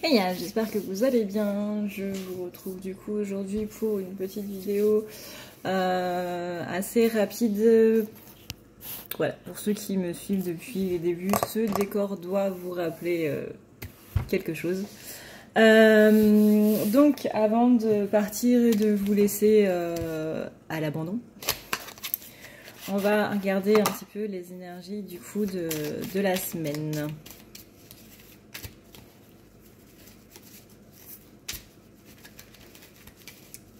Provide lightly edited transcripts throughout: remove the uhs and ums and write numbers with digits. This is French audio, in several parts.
Hey, j'espère que vous allez bien. Je vous retrouve du coup aujourd'hui pour une petite vidéo assez rapide. Voilà, pour ceux qui me suivent depuis les débuts, ce décor doit vous rappeler quelque chose. Donc avant de partir et de vous laisser à l'abandon, on va regarder un petit peu les énergies du coup de la semaine.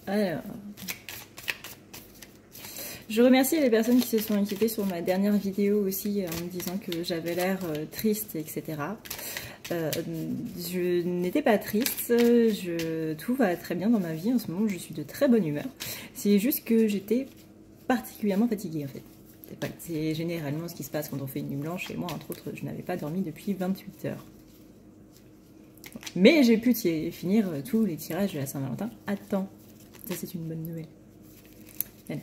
Alors, je remercie les personnes qui se sont inquiétées sur ma dernière vidéo aussi en me disant que j'avais l'air triste, etc. Je n'étais pas triste, tout va très bien dans ma vie en ce moment, je suis de très bonne humeur. C'est juste que j'étais particulièrement fatiguée en fait. C'est généralement ce qui se passe quand on fait une nuit blanche et moi entre autres je n'avais pas dormi depuis 28 heures. Mais j'ai pu finir tous les tirages de la Saint-Valentin à temps. Ça c'est une bonne nouvelle. Voilà.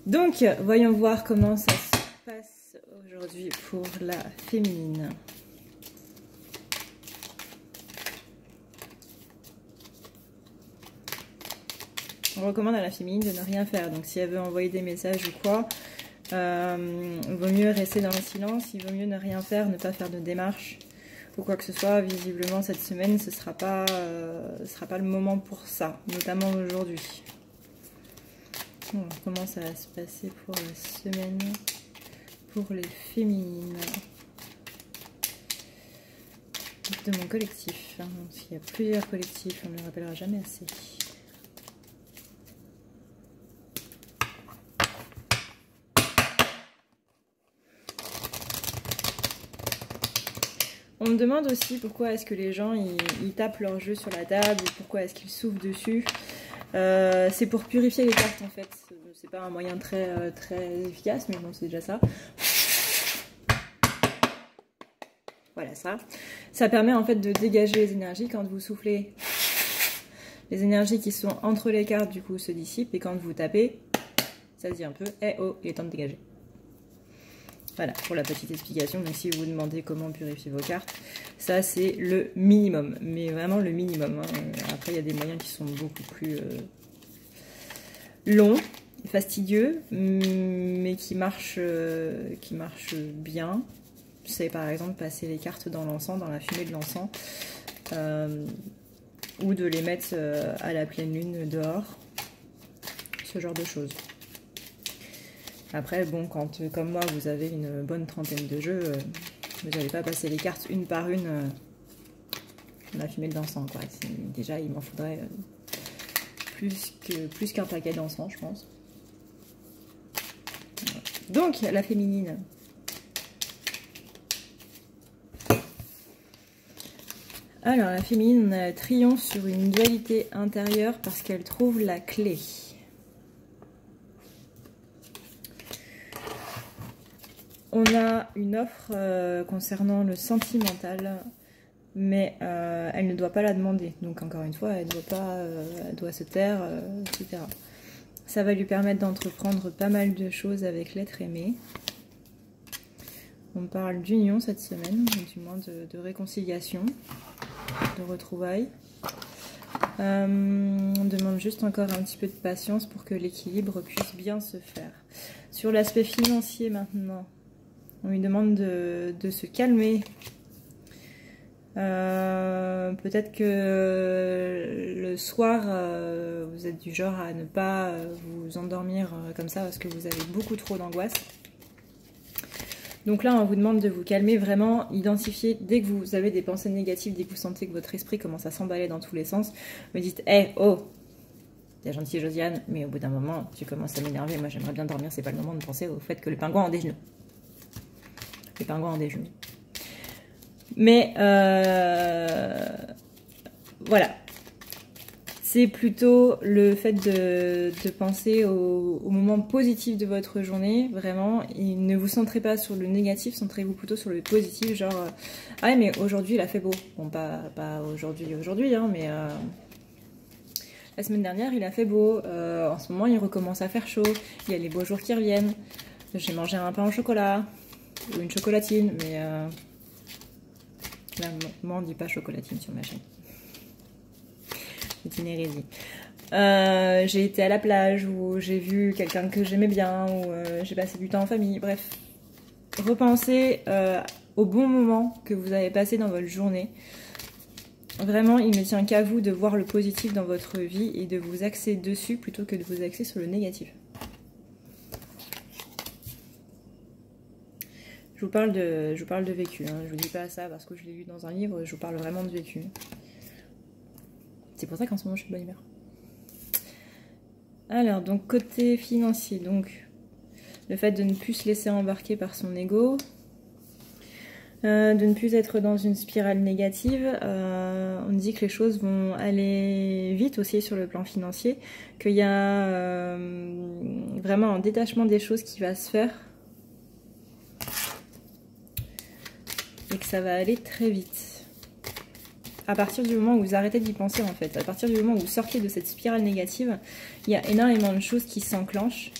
Donc, voyons voir comment ça se passe aujourd'hui pour la féminine. On recommande à la féminine de ne rien faire. Donc, si elle veut envoyer des messages ou quoi, il vaut mieux rester dans le silence. Il vaut mieux ne rien faire, ne pas faire de démarche ou quoi que ce soit. Visiblement, cette semaine, ce sera pas le moment pour ça, notamment aujourd'hui. Bon, comment ça va se passer pour la semaine pour les féminines de mon collectif. S'il y a plusieurs collectifs, on ne le rappellera jamais assez. On me demande aussi pourquoi est-ce que les gens ils tapent leur jeu sur la table ou pourquoi est-ce qu'ils soufflent dessus. C'est pour purifier les cartes en fait. C'est pas un moyen très efficace, mais bon, c'est déjà ça. Voilà ça. Ça permet en fait de dégager les énergies. Quand vous soufflez, les énergies qui sont entre les cartes du coup se dissipent et quand vous tapez, ça se dit un peu « Eh oh, il est temps de dégager ». Voilà, pour la petite explication, donc si vous vous demandez comment purifier vos cartes, ça c'est le minimum, mais vraiment le minimum. Après il y a des moyens qui sont beaucoup plus longs, fastidieux, mais qui marchent bien. C'est par exemple passer les cartes dans l'encens, dans la fumée de l'encens, ou de les mettre à la pleine lune dehors, ce genre de choses. Après, bon, quand, comme moi, vous avez une bonne trentaine de jeux, vous n'allez pas passer les cartes une par une dans la fumée de l'encens, quoi. Déjà, il m'en faudrait plus qu'un paquet d'encens, je pense. Donc, la féminine. Alors, la féminine, on triomphe sur une dualité intérieure parce qu'elle trouve la clé. On a une offre concernant le sentimental, mais elle ne doit pas la demander. Donc encore une fois, elle doit se taire, etc. Ça va lui permettre d'entreprendre pas mal de choses avec l'être aimé. On parle d'union cette semaine, du moins de réconciliation, de retrouvailles. On demande juste encore un petit peu de patience pour que l'équilibre puisse bien se faire. Sur l'aspect financier maintenant, on lui demande de se calmer. Peut-être que le soir, vous êtes du genre à ne pas vous endormir comme ça parce que vous avez beaucoup trop d'angoisse. Donc là, on vous demande de vous calmer, vraiment identifier dès que vous avez des pensées négatives, dès que vous sentez que votre esprit commence à s'emballer dans tous les sens, me dites « Hey, oh, t'es gentille Josiane, mais au bout d'un moment, tu commences à m'énerver, moi j'aimerais bien dormir, c'est pas le moment de penser au fait que le pingouin a des genoux. » Les pingouins ont des genoux. Mais voilà. C'est plutôt le fait de penser au moment positif de votre journée, vraiment. Et ne vous centrez pas sur le négatif, centrez-vous plutôt sur le positif, genre ah ouais, mais aujourd'hui il a fait beau. Bon, pas aujourd'hui, hein, mais la semaine dernière il a fait beau. En ce moment il recommence à faire chaud. Il y a les beaux jours qui reviennent. J'ai mangé un pain au chocolat. Ou une chocolatine, mais Là, moi, on dit pas chocolatine sur ma chaîne. C'est une hérésie. J'ai été à la plage, ou j'ai vu quelqu'un que j'aimais bien, ou j'ai passé du temps en famille. Bref, repensez au bon moment que vous avez passé dans votre journée. Vraiment, il ne tient qu'à vous de voir le positif dans votre vie et de vous axer dessus plutôt que de vous axer sur le négatif. Je vous parle de vécu, hein. Je vous dis pas ça parce que je l'ai lu dans un livre, je vous parle vraiment de vécu. C'est pour ça qu'en ce moment je suis de bonne humeur. Alors, donc côté financier, donc le fait de ne plus se laisser embarquer par son ego, de ne plus être dans une spirale négative, on dit que les choses vont aller vite aussi sur le plan financier, qu'il y a vraiment un détachement des choses qui va se faire et que ça va aller très vite. À partir du moment où vous arrêtez d'y penser en fait, à partir du moment où vous sortez de cette spirale négative, il y a énormément de choses qui s'enclenchent.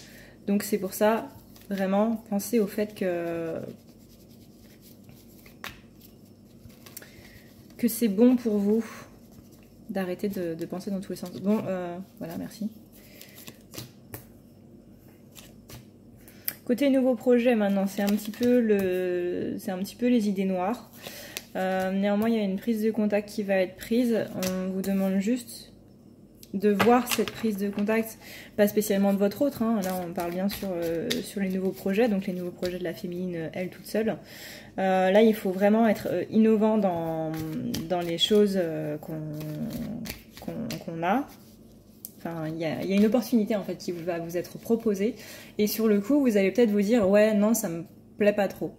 Donc c'est pour ça, vraiment, pensez au fait que c'est bon pour vous d'arrêter de penser dans tous les sens. Bon, voilà, merci. Côté nouveau projet maintenant, c'est un petit peu les idées noires. Néanmoins, il y a une prise de contact qui va être prise. On vous demande juste de voir cette prise de contact, pas spécialement de votre autre, hein. Là on parle bien sur les nouveaux projets, donc les nouveaux projets de la féminine, elle toute seule. Là il faut vraiment être innovant dans les choses qu'on a. Enfin, il y a une opportunité en fait qui va vous être proposée, et sur le coup vous allez peut-être vous dire ouais non ça me plaît pas trop.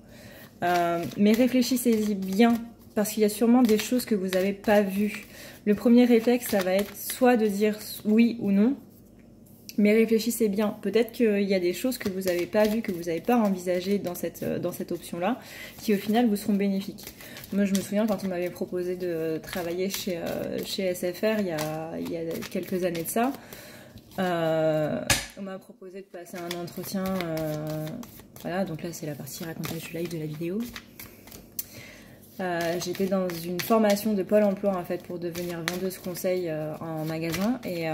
Mais réfléchissez-y bien, parce qu'il y a sûrement des choses que vous n'avez pas vues. Le premier réflexe, ça va être soit de dire oui ou non, mais réfléchissez bien. Peut-être qu'il y a des choses que vous n'avez pas vues, que vous n'avez pas envisagées dans cette option-là, qui au final vous seront bénéfiques. Moi, je me souviens quand on m'avait proposé de travailler chez SFR il y a quelques années de ça, on m'a proposé de passer un entretien, voilà, donc là c'est la partie racontage live de la vidéo. J'étais dans une formation de Pôle emploi en fait pour devenir vendeuse conseil en magasin, et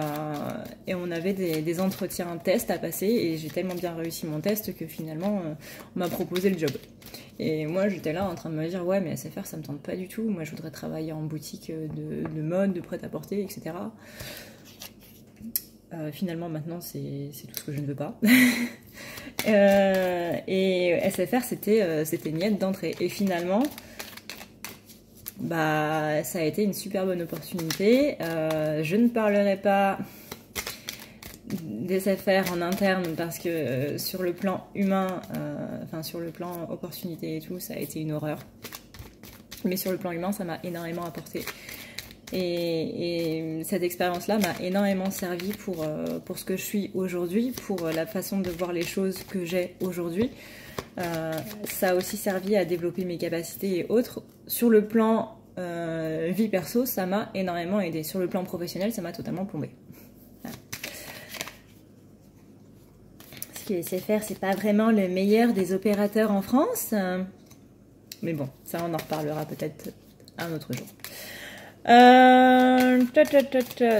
on avait des entretiens tests à passer, et j'ai tellement bien réussi mon test que finalement on m'a proposé le job. Et moi j'étais là en train de me dire ouais mais SFR ça me tente pas du tout, moi je voudrais travailler en boutique de mode, de prêt-à-porter, etc. Finalement maintenant c'est tout ce que je ne veux pas. Et SFR c'était niette d'entrée, et finalement bah ça a été une super bonne opportunité. Je ne parlerai pas des SFR en interne parce que sur le plan humain, enfin sur le plan opportunité et tout, ça a été une horreur. Mais sur le plan humain, ça m'a énormément apporté. Et cette expérience-là m'a énormément servi pour ce que je suis aujourd'hui, pour la façon de voir les choses que j'ai aujourd'hui. Ça a aussi servi à développer mes capacités et autres. Sur le plan vie perso, ça m'a énormément aidé. Sur le plan professionnel, ça m'a totalement plombé. Voilà. Parce que SFR, c'est pas vraiment le meilleur des opérateurs en France. Mais bon, ça on en reparlera peut-être un autre jour.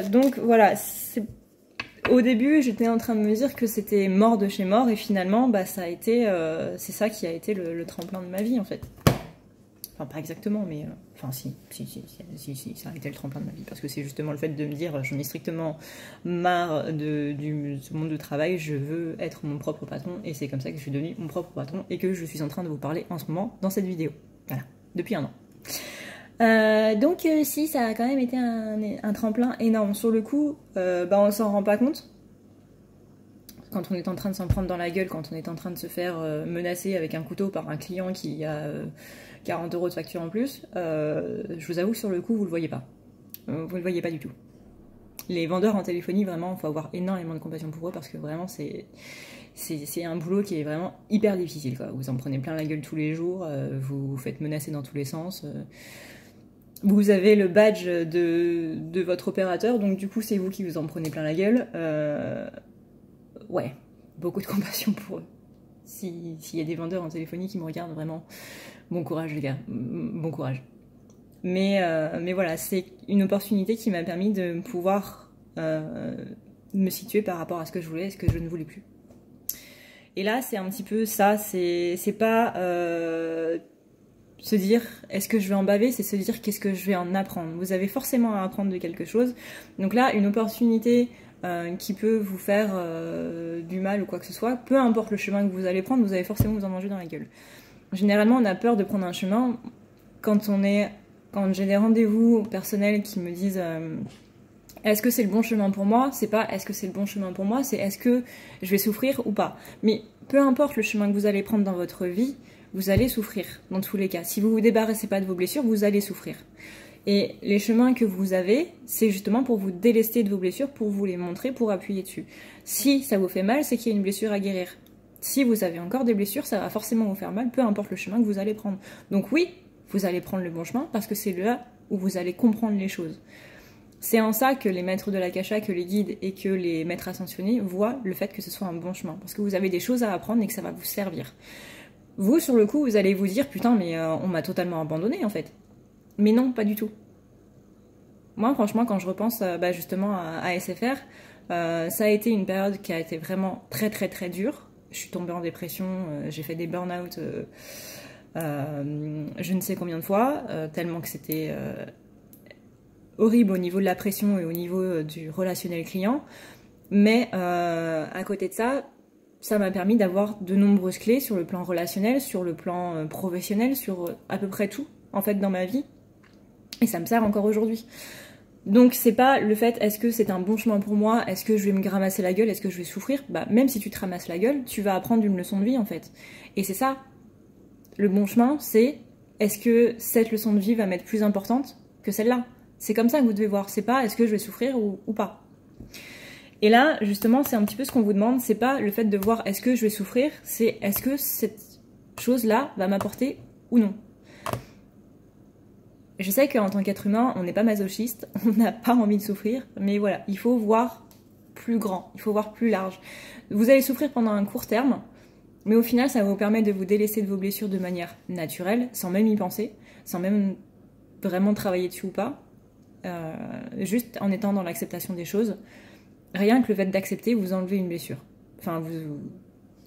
Donc voilà, au début j'étais en train de me dire que c'était mort de chez mort, et finalement bah, ça a été, c'est ça qui a été le tremplin de ma vie en fait. Enfin pas exactement, mais enfin si, ça a été le tremplin de ma vie, parce que c'est justement le fait de me dire j'en ai strictement marre du monde du travail, je veux être mon propre patron, et c'est comme ça que je suis devenue mon propre patron et que je suis en train de vous parler en ce moment dans cette vidéo. Voilà, depuis un an. Donc si, ça a quand même été un tremplin énorme. Sur le coup, bah, on s'en rend pas compte quand on est en train de s'en prendre dans la gueule, quand on est en train de se faire menacer avec un couteau par un client qui a 40 € de facture en plus. Je vous avoue que sur le coup, vous le voyez pas. Vous le voyez pas du tout. Les vendeurs en téléphonie, vraiment, il faut avoir énormément de compassion pour eux, parce que vraiment, c'est un boulot qui est vraiment hyper difficile, quoi. Vous en prenez plein la gueule tous les jours, vous vous faites menacer dans tous les sens. Vous avez le badge de votre opérateur, donc du coup c'est vous qui vous en prenez plein la gueule. Ouais, beaucoup de compassion pour eux. S'il y a des vendeurs en téléphonie qui me regardent, vraiment, bon courage les gars, bon courage. Mais voilà, c'est une opportunité qui m'a permis de pouvoir me situer par rapport à ce que je voulais et ce que je ne voulais plus. Et là, c'est un petit peu ça, c'est pas se dire est-ce que je vais en baver, c'est se dire qu'est-ce que je vais en apprendre. Vous avez forcément à apprendre de quelque chose. Donc là, une opportunité qui peut vous faire du mal ou quoi que ce soit, peu importe le chemin que vous allez prendre, vous allez forcément vous en manger dans la gueule. Généralement, on a peur de prendre un chemin quand j'ai des rendez-vous personnels qui me disent est-ce que c'est le bon chemin pour moi? C'est pas est-ce que c'est le bon chemin pour moi, c'est est-ce que je vais souffrir ou pas. Mais peu importe le chemin que vous allez prendre dans votre vie, vous allez souffrir dans tous les cas. Si vous vous débarrassez pas de vos blessures, vous allez souffrir. Et les chemins que vous avez, c'est justement pour vous délester de vos blessures, pour vous les montrer, pour appuyer dessus. Si ça vous fait mal, c'est qu'il y a une blessure à guérir. Si vous avez encore des blessures, ça va forcément vous faire mal, peu importe le chemin que vous allez prendre. Donc oui, vous allez prendre le bon chemin parce que c'est là où vous allez comprendre les choses. C'est en ça que les maîtres de l'Akasha, que les guides et que les maîtres ascensionnés voient le fait que ce soit un bon chemin. Parce que vous avez des choses à apprendre et que ça va vous servir. Vous, sur le coup, vous allez vous dire « Putain, mais on m'a totalement abandonné, en fait. » Mais non, pas du tout. Moi, franchement, quand je repense justement à SFR, ça a été une période qui a été vraiment très, très, très dure. Je suis tombée en dépression, j'ai fait des burn-out je ne sais combien de fois, tellement que c'était horrible au niveau de la pression et au niveau du relationnel client. Mais à côté de ça, ça m'a permis d'avoir de nombreuses clés sur le plan relationnel, sur le plan professionnel, sur à peu près tout, en fait, dans ma vie. Et ça me sert encore aujourd'hui. Donc c'est pas le fait, est-ce que c'est un bon chemin pour moi, est-ce que je vais me ramasser la gueule, est-ce que je vais souffrir, même si tu te ramasses la gueule, tu vas apprendre une leçon de vie en fait. Et c'est ça, le bon chemin, c'est est-ce que cette leçon de vie va m'être plus importante que celle-là. C'est comme ça que vous devez voir, c'est pas est-ce que je vais souffrir ou pas. Et là, justement, c'est un petit peu ce qu'on vous demande, c'est pas le fait de voir est-ce que je vais souffrir, c'est est-ce que cette chose-là va m'apporter ou non. Je sais qu'en tant qu'être humain, on n'est pas masochiste, on n'a pas envie de souffrir, mais voilà, il faut voir plus grand, il faut voir plus large. Vous allez souffrir pendant un court terme, mais au final, ça va vous permettre de vous délaisser de vos blessures de manière naturelle, sans même y penser, sans même vraiment travailler dessus ou pas, juste en étant dans l'acceptation des choses. Rien que le fait d'accepter, vous enlevez une blessure. Enfin, vous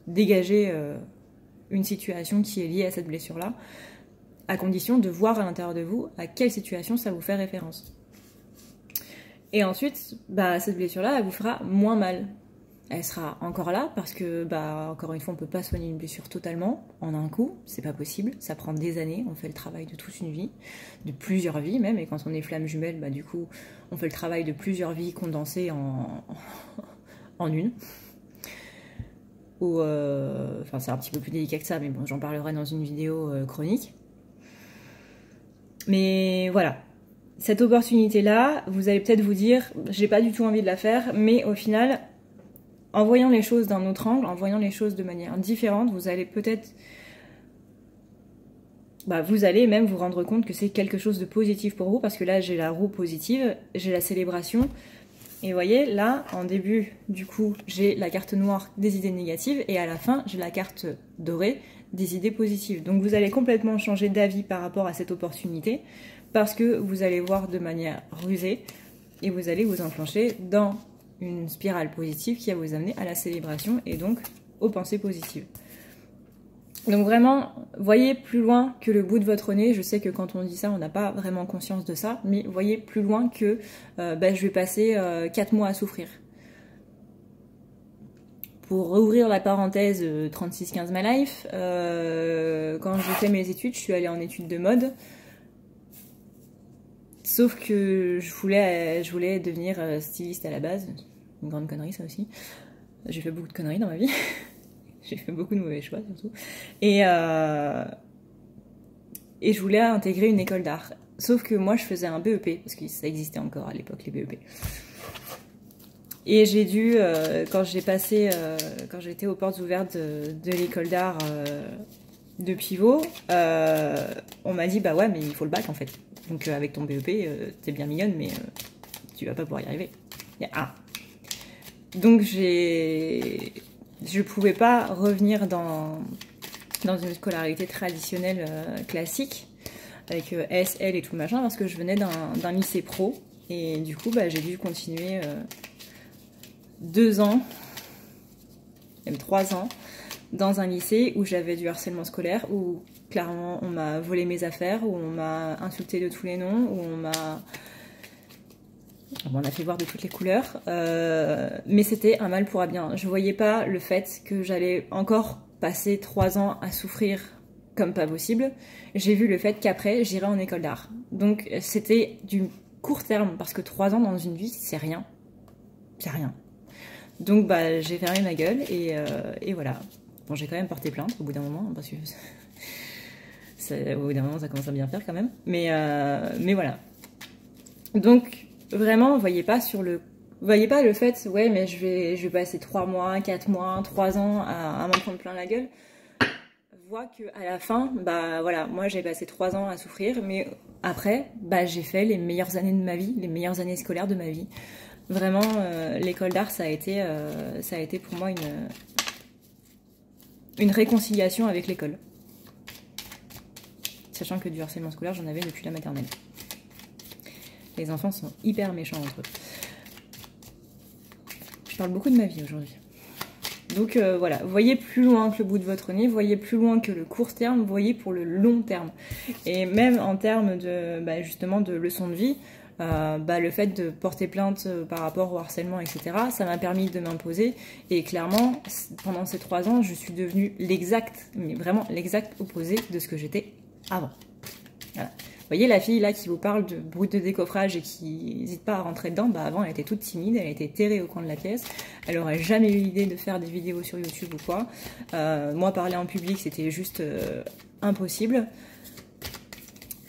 dégagez une situation qui est liée à cette blessure-là, à condition de voir à l'intérieur de vous à quelle situation ça vous fait référence. Et ensuite, cette blessure-là, elle vous fera moins mal. Elle sera encore là parce que, encore une fois, on peut pas soigner une blessure totalement en un coup, c'est pas possible, ça prend des années, on fait le travail de toute une vie, de plusieurs vies même, et quand on est flamme jumelle, du coup, on fait le travail de plusieurs vies condensées en une. Ou, c'est un petit peu plus délicat que ça, mais bon, j'en parlerai dans une vidéo chronique. Mais voilà, cette opportunité-là, vous allez peut-être vous dire, j'ai pas du tout envie de la faire, mais au final, en voyant les choses d'un autre angle, en voyant les choses de manière différente, vous allez peut-être, vous allez même vous rendre compte que c'est quelque chose de positif pour vous, parce que là, j'ai la roue positive, j'ai la célébration, et vous voyez, là, en début, du coup, j'ai la carte noire des idées négatives, et à la fin, j'ai la carte dorée des idées positives. Donc vous allez complètement changer d'avis par rapport à cette opportunité, parce que vous allez voir de manière rusée, et vous allez vous enclencher dans une spirale positive qui va vous amener à la célébration, et donc aux pensées positives. Donc vraiment, voyez plus loin que le bout de votre nez. Je sais que quand on dit ça, on n'a pas vraiment conscience de ça, mais voyez plus loin que je vais passer 4 mois à souffrir. Pour rouvrir la parenthèse 3615 My Life, quand j'ai fait mes études, je suis allée en études de mode. Sauf que je voulais devenir styliste à la base. Une grande connerie ça aussi. J'ai fait beaucoup de conneries dans ma vie. J'ai fait beaucoup de mauvais choix surtout. Et je voulais intégrer une école d'art. Sauf que moi je faisais un BEP, parce que ça existait encore à l'époque les BEP. Et j'ai dû, quand j'étais aux portes ouvertes de l'école d'art de Pivot, on m'a dit ouais mais il faut le bac en fait. Donc avec ton BEP, t'es bien mignonne mais tu vas pas pouvoir y arriver. Donc je pouvais pas revenir dans une scolarité traditionnelle classique. avec S, L et tout le machin, parce que je venais d'un lycée pro. Et du coup, bah, j'ai dû continuer 2 ans, même 3 ans, dans un lycée où j'avais du harcèlement scolaire, où clairement on m'a volé mes affaires, où on m'a insulté de tous les noms, où on m'en a fait voir de toutes les couleurs, mais c'était un mal pour un bien. Je voyais pas le fait que j'allais encore passer 3 ans à souffrir comme pas possible. J'ai vu le fait qu'après j'irais en école d'art. Donc c'était du court terme, parce que 3 ans dans une vie c'est rien. C'est rien. Donc bah j'ai fermé ma gueule et voilà. Bon, j'ai quand même porté plainte au bout d'un moment, parce que au bout d'un moment ça commence à bien faire quand même. Mais voilà. Donc vraiment, voyez pas le fait, ouais, mais je vais passer 3 mois, 4 mois, 3 ans à m'en prendre plein la gueule. Vois qu'à la fin, bah voilà, moi j'ai passé 3 ans à souffrir, mais après, bah j'ai fait les meilleures années de ma vie, les meilleures années scolaires de ma vie. Vraiment, l'école d'art, ça a été pour moi une réconciliation avec l'école. Sachant que du harcèlement scolaire, j'en avais depuis la maternelle. Les enfants sont hyper méchants entre eux. Je parle beaucoup de ma vie aujourd'hui. Donc voilà, voyez plus loin que le bout de votre nez, voyez plus loin que le court terme, voyez pour le long terme. Et même en termes de, justement de leçons de vie, le fait de porter plainte par rapport au harcèlement, etc., ça m'a permis de m'imposer. Et clairement, pendant ces 3 ans, je suis devenue mais vraiment l'exact opposé de ce que j'étais avant. Voilà. Vous voyez la fille là qui vous parle de brut de décoffrage et qui n'hésite pas à rentrer dedans, bah avant elle était toute timide, elle était terrée au coin de la pièce, elle aurait jamais eu l'idée de faire des vidéos sur YouTube ou quoi. Moi parler en public c'était juste impossible.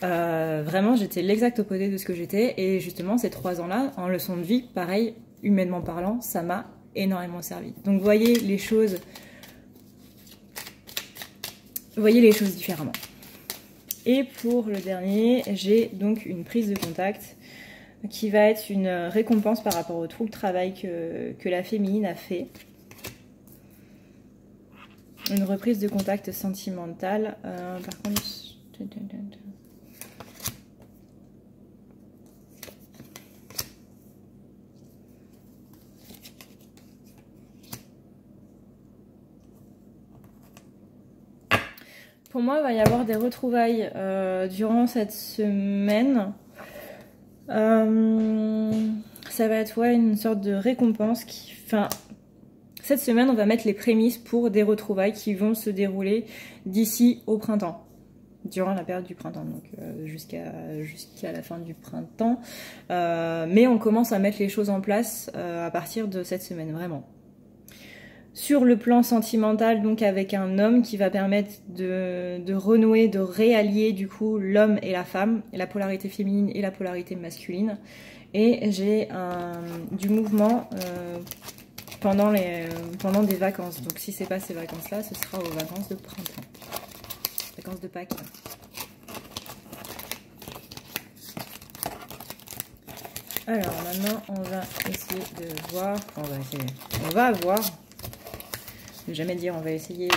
Vraiment j'étais l'exact opposé de ce que j'étais et justement ces 3 ans là, en leçon de vie, pareil, humainement parlant, ça m'a énormément servi. Donc voyez les choses différemment. Et pour le dernier, j'ai donc une prise de contact qui va être une récompense par rapport au tout le travail que la féminine a fait. Une reprise de contact sentimentale. Par contre... Pour moi, il va y avoir des retrouvailles durant cette semaine. Ça va être une sorte de récompense cette semaine, on va mettre les prémices pour des retrouvailles qui vont se dérouler d'ici au printemps. Durant la période du printemps, donc jusqu'à la fin du printemps. Mais on commence à mettre les choses en place à partir de cette semaine, vraiment. Sur le plan sentimental, donc avec un homme qui va permettre de renouer, de réallier du coup l'homme et la femme, et la polarité féminine et la polarité masculine. Et j'ai du mouvement pendant des vacances. Donc si c'est pas ces vacances-là, ce sera aux vacances de printemps. Vacances de Pâques. Alors maintenant, on va essayer de voir. On va voir. Ne jamais dire on va essayer,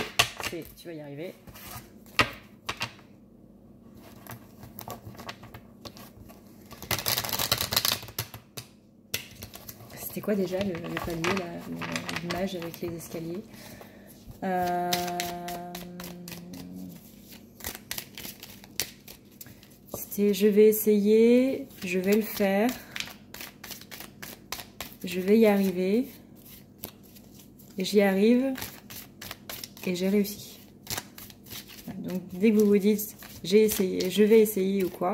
c'est tu vas y arriver. C'était quoi déjà le palier là, l'image avec les escaliers? C'était je vais essayer, je vais le faire, je vais y arriver, j'y arrive. Et j'ai réussi. Donc dès que vous vous dites j'ai essayé, je vais essayer ou quoi,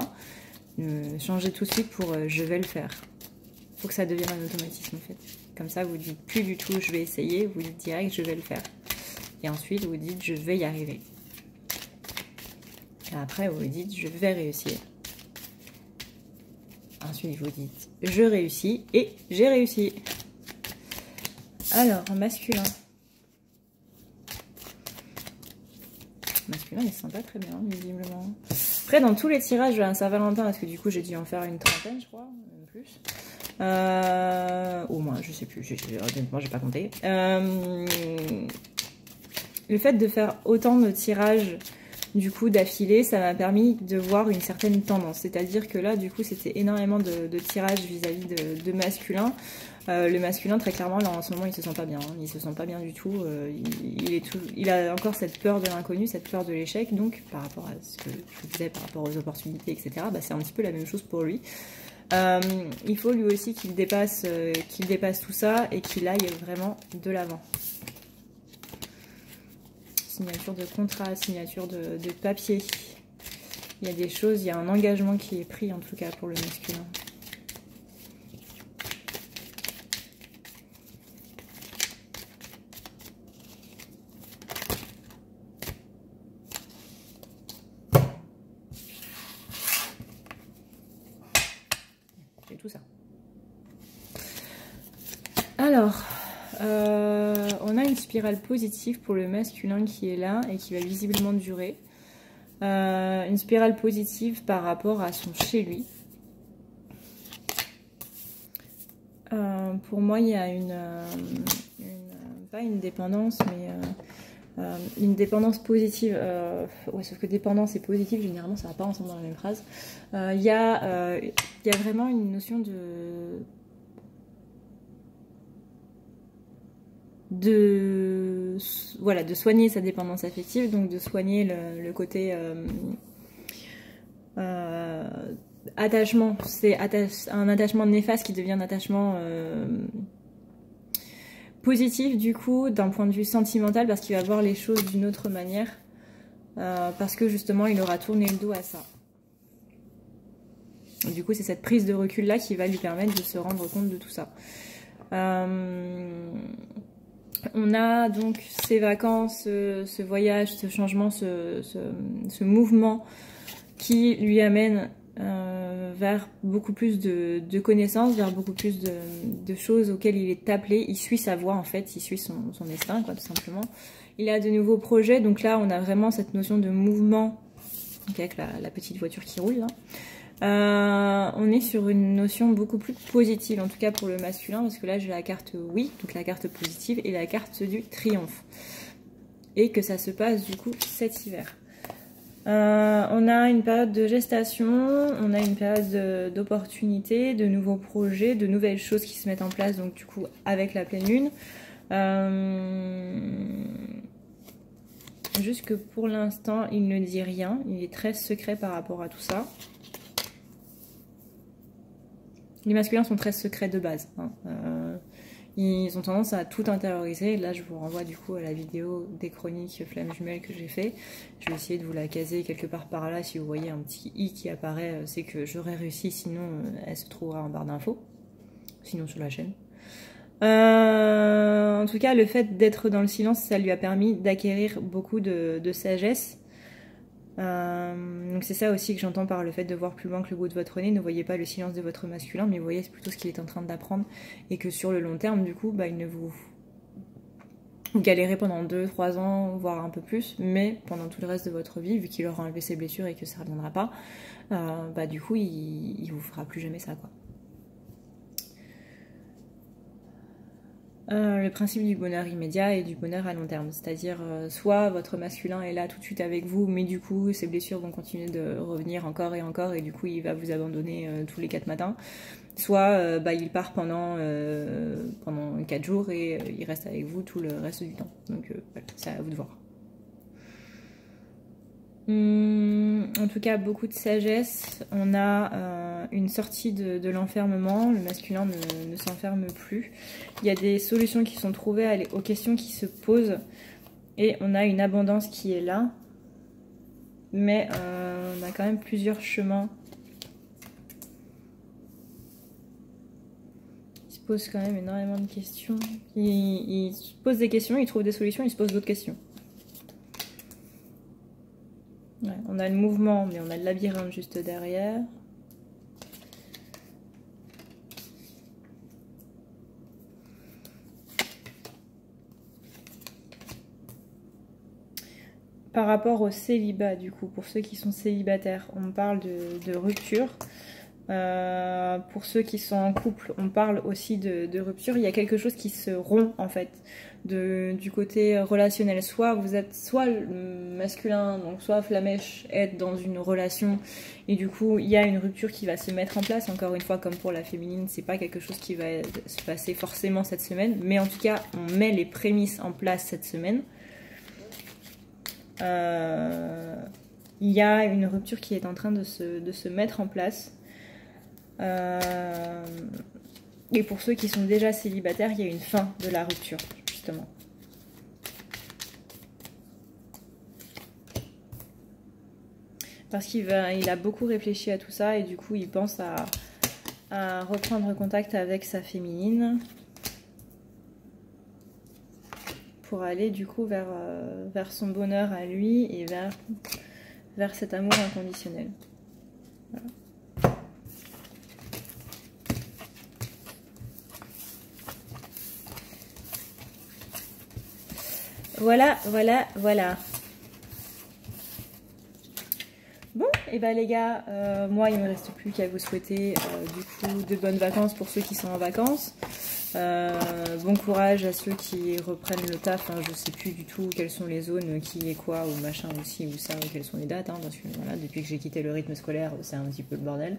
changez tout de suite pour je vais le faire. Il faut que ça devienne un automatisme en fait. Comme ça vous dites plus du tout je vais essayer, vous dites direct je vais le faire. Et ensuite vous dites je vais y arriver. Et après vous dites je vais réussir. Ensuite vous dites je réussis et j'ai réussi. Alors masculin. Masculin, il se sent pas très bien, visiblement. Après, dans tous les tirages de la Saint-Valentin, parce que du coup, j'ai dû en faire une trentaine, je crois, même plus. Au moins, je sais plus, honnêtement, j'ai pas compté. Le fait de faire autant de tirages du coup d'affilée, ça m'a permis de voir une certaine tendance. C'est-à-dire que là, du coup, c'était énormément de tirages vis-à-vis de masculin. Le masculin, très clairement, là en ce moment, il se sent pas bien. Hein. Il se sent pas bien du tout. Il a encore cette peur de l'inconnu, cette peur de l'échec. Donc, par rapport à ce que je disais, par rapport aux opportunités, etc., bah, c'est un petit peu la même chose pour lui. Il faut lui aussi qu'il dépasse tout ça et qu'il aille vraiment de l'avant. Signature de contrat, signature de papier. Il y a des choses, il y a un engagement qui est pris en tout cas pour le masculin. C'est tout ça. Alors, on a une spirale positive pour le masculin qui est là et qui va visiblement durer. Une spirale positive par rapport à son chez lui. Pour moi, il y a pas une dépendance, mais une dépendance positive. Ouais, sauf que dépendance et positive, généralement, ça va pas ensemble dans la même phrase. Il y a vraiment une notion de soigner sa dépendance affective, donc de soigner le côté attachement. C'est un attachement néfaste qui devient un attachement positif du coup d'un point de vue sentimental, parce qu'il va voir les choses d'une autre manière, parce que justement il aura tourné le dos à ça. Du coup c'est cette prise de recul là qui va lui permettre de se rendre compte de tout ça. On a donc ces vacances, ce voyage, ce changement, ce mouvement qui lui amène vers beaucoup plus de connaissances, vers beaucoup plus de choses auxquelles il est appelé. Il suit sa voie en fait, il suit son destin quoi, tout simplement. Il a de nouveaux projets, donc là on a vraiment cette notion de mouvement, donc avec la petite voiture qui roule là. On est sur une notion beaucoup plus positive, en tout cas pour le masculin, parce que là j'ai la carte oui, donc la carte positive, et la carte du triomphe. Et que ça se passe du coup cet hiver. On a une période de gestation, on a une période d'opportunité, de nouveaux projets, de nouvelles choses qui se mettent en place, donc du coup avec la pleine lune. Juste que pour l'instant il ne dit rien, il est très secret par rapport à tout ça. Les masculins sont très secrets de base. Hein. Ils ont tendance à tout intérioriser. Là, je vous renvoie du coup à la vidéo des chroniques Flammes Jumelles que j'ai fait. Je vais essayer de vous la caser quelque part par là. Si vous voyez un petit i qui apparaît, c'est que j'aurais réussi. Sinon, elle se trouvera en barre d'infos. Sinon, sur la chaîne. En tout cas, le fait d'être dans le silence, ça lui a permis d'acquérir beaucoup de sagesse. Donc c'est ça aussi que j'entends par le fait de voir plus loin que le bout de votre nez. Ne voyez pas le silence de votre masculin, mais voyez plutôt ce qu'il est en train d'apprendre, et que sur le long terme du coup bah, il ne vous galérez pendant 2-3 ans voire un peu plus, mais pendant tout le reste de votre vie, vu qu'il aura enlevé ses blessures et que ça ne reviendra pas, bah du coup il vous fera plus jamais ça quoi. Le principe du bonheur immédiat et du bonheur à long terme, c'est-à-dire soit votre masculin est là tout de suite avec vous, mais du coup ses blessures vont continuer de revenir encore et du coup il va vous abandonner tous les 4 matins, soit bah, il part pendant 4 jours et il reste avec vous tout le reste du temps, donc voilà, c'est à vous de voir. En tout cas beaucoup de sagesse. On a une sortie de l'enfermement, le masculin ne s'enferme plus, il y a des solutions qui sont trouvées aux questions qui se posent, et on a une abondance qui est là, mais on a quand même plusieurs chemins. Il se pose quand même énormément de questions, il se pose des questions, il trouve des solutions, il se pose d'autres questions. Ouais, on a le mouvement, mais on a le labyrinthe juste derrière. Par rapport au célibat, du coup, pour ceux qui sont célibataires, on parle de rupture. Pour ceux qui sont en couple, on parle aussi de rupture. Il y a quelque chose qui se rompt en fait du côté relationnel. Soit vous êtes soit masculin, donc soit flamèche, être dans une relation et du coup il y a une rupture qui va se mettre en place. Encore une fois, comme pour la féminine, c'est pas quelque chose qui va se passer forcément cette semaine, mais en tout cas on met les prémices en place cette semaine. Il y a une rupture qui est en train de se mettre en place. Et pour ceux qui sont déjà célibataires, il y a une fin de la rupture, justement. Parce qu'il a beaucoup réfléchi à tout ça et du coup, il pense à reprendre contact avec sa féminine pour aller du coup vers son bonheur à lui et vers cet amour inconditionnel. Voilà. Voilà, voilà, voilà. Bon, et bah les gars, moi il me reste plus qu'à vous souhaiter du coup de bonnes vacances pour ceux qui sont en vacances. Bon courage à ceux qui reprennent le taf, hein, je sais plus du tout quelles sont les zones, qui est quoi, ou machin, ou ci, ou ça, ou quelles sont les dates, hein, parce que voilà, depuis que j'ai quitté le rythme scolaire, c'est un petit peu le bordel.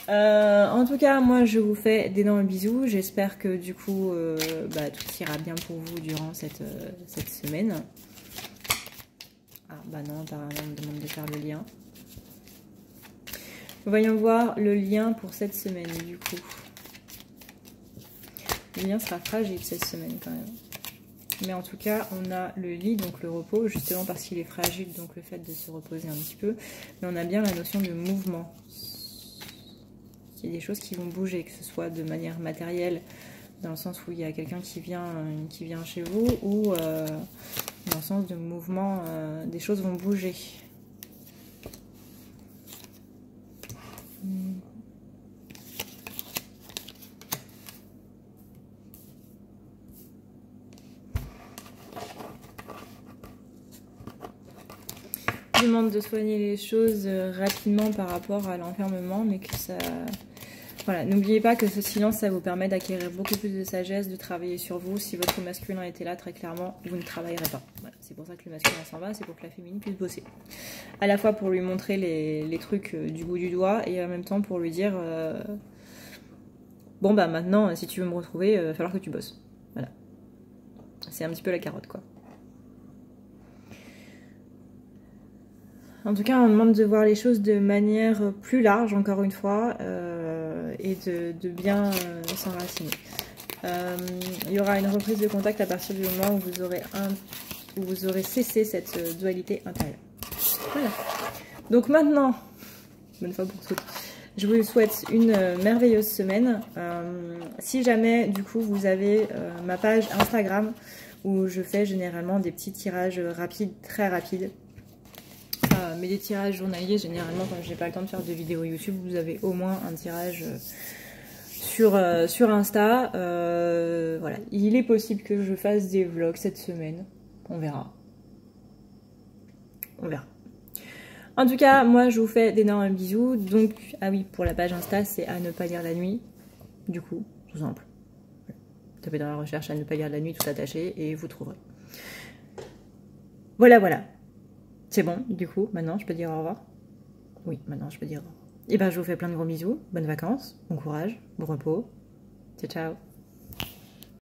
En tout cas, moi je vous fais d'énormes bisous. J'espère que du coup tout ira bien pour vous durant cette semaine. Ah bah non, apparemment on me demande de faire le lien. Voyons voir le lien pour cette semaine du coup. Le lien sera fragile cette semaine quand même. Mais en tout cas, on a le lit, donc le repos, justement parce qu'il est fragile, donc le fait de se reposer un petit peu. Mais on a bien la notion de mouvement. Il y a des choses qui vont bouger, que ce soit de manière matérielle, dans le sens où il y a quelqu'un qui vient chez vous, ou dans le sens de mouvement, des choses vont bouger. Demande de soigner les choses rapidement par rapport à l'enfermement, mais que ça... Voilà, n'oubliez pas que ce silence, ça vous permet d'acquérir beaucoup plus de sagesse, de travailler sur vous. Si votre masculin était là, très clairement, vous ne travaillerez pas. Voilà, c'est pour ça que le masculin s'en va, c'est pour que la féminine puisse bosser. À la fois pour lui montrer les trucs du bout du doigt, et en même temps pour lui dire bon bah maintenant, si tu veux me retrouver, il va falloir que tu bosses. Voilà. C'est un petit peu la carotte, quoi. En tout cas, on demande de voir les choses de manière plus large, encore une fois, et de bien s'enraciner. Il y aura une reprise de contact à partir du moment où vous aurez cessé cette dualité intérieure. Voilà. Donc maintenant, bonne fois pour toutes, je vous souhaite une merveilleuse semaine. Si jamais, du coup, vous avez ma page Instagram, où je fais généralement des petits tirages rapides, très rapides, mais des tirages journaliers, généralement quand j'ai pas le temps de faire de vidéos YouTube, vous avez au moins un tirage sur Insta. Voilà, il est possible que je fasse des vlogs cette semaine, on verra. On verra. En tout cas, moi je vous fais d'énormes bisous. Donc, ah oui, pour la page Insta, c'est à ne pas lire la nuit. Du coup, tout simple. Tapez dans la recherche à ne pas lire la nuit, tout attaché, et vous trouverez. Voilà, voilà. C'est bon, du coup, maintenant je peux dire au revoir? Oui, maintenant je peux dire au revoir. Et ben je vous fais plein de gros bisous, bonnes vacances, bon courage, bon repos. Ciao, ciao.